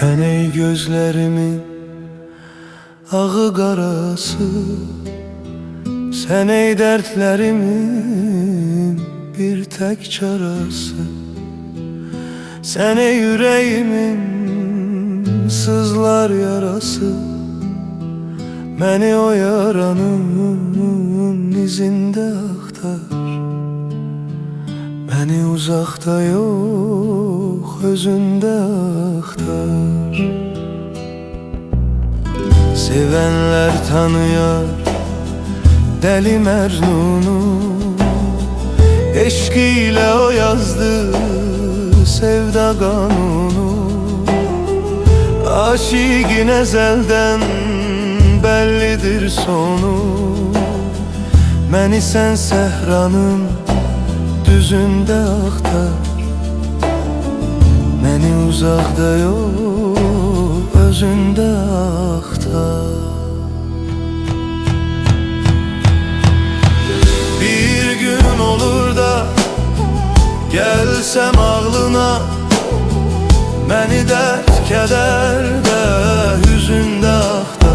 Sen ey gözlerimin ağı qarası, sen ey dertlerimin bir tek çarası, sen ey yüreğimin sızlar yarası. Beni o yaranın izinde aktar, beni uzakta yok özünde aktar. Sevenler tanıyar deli Mecnun'u, eşkiyle o yazdı sevda kanunu. Aşıkın ezelden bellidir sonu, beni sen sehranın düzünde aktar, beni uzakta yok özünde aktar. Bir gün olur da gelsem ağlına, beni dert kederde hüzünde aktar.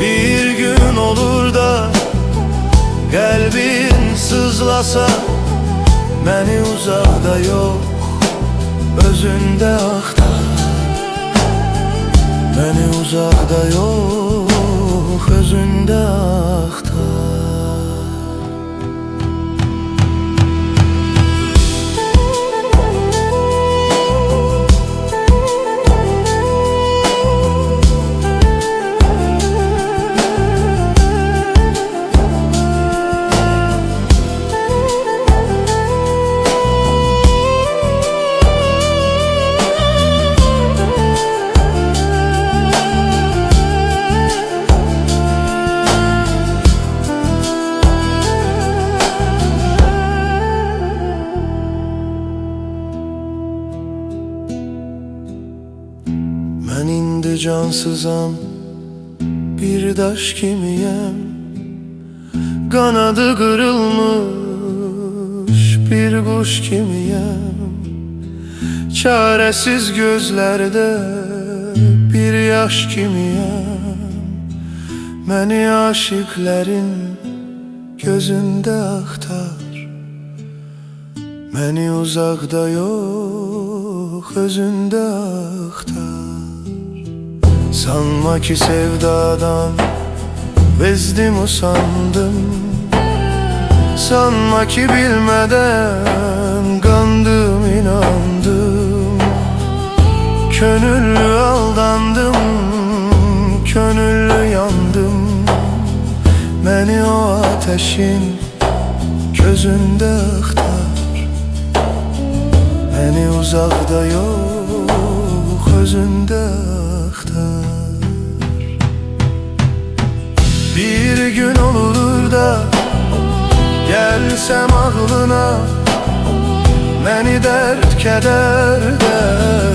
Bir gün olur da kalbin sızlasa, beni uzakta yok özünde aktar, beni uzakta yok özünde aktar. Ben indi cansızam, bir daş kimiyem, kanadı kırılmış bir kuş kimiyem. Çaresiz gözlerde bir yaş kimiyem, beni aşıkların gözünde aktar, beni uzakta yok özünde aktar. Sanma ki sevdadan bezdim usandım, sanma ki bilmeden kandım inandım. Gönüllü aldandım, gönüllü yandım, beni o ateşin gözünde aktar, beni uzakta yok özünde aktar. Bir gün olur da gelsem ağlına, beni dert kederde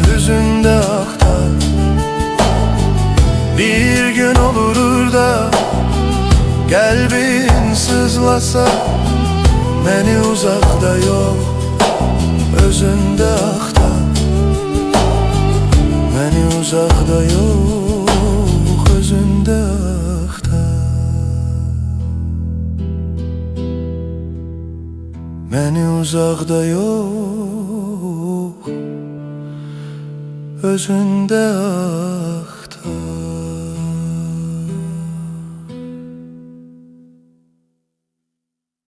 hüzünde aktar. Bir gün olur da kalbin sızlasa, beni uzakta yok özünde aktar, beni uzakta yok özünde aktar, beni uzakta yok özünde aktar.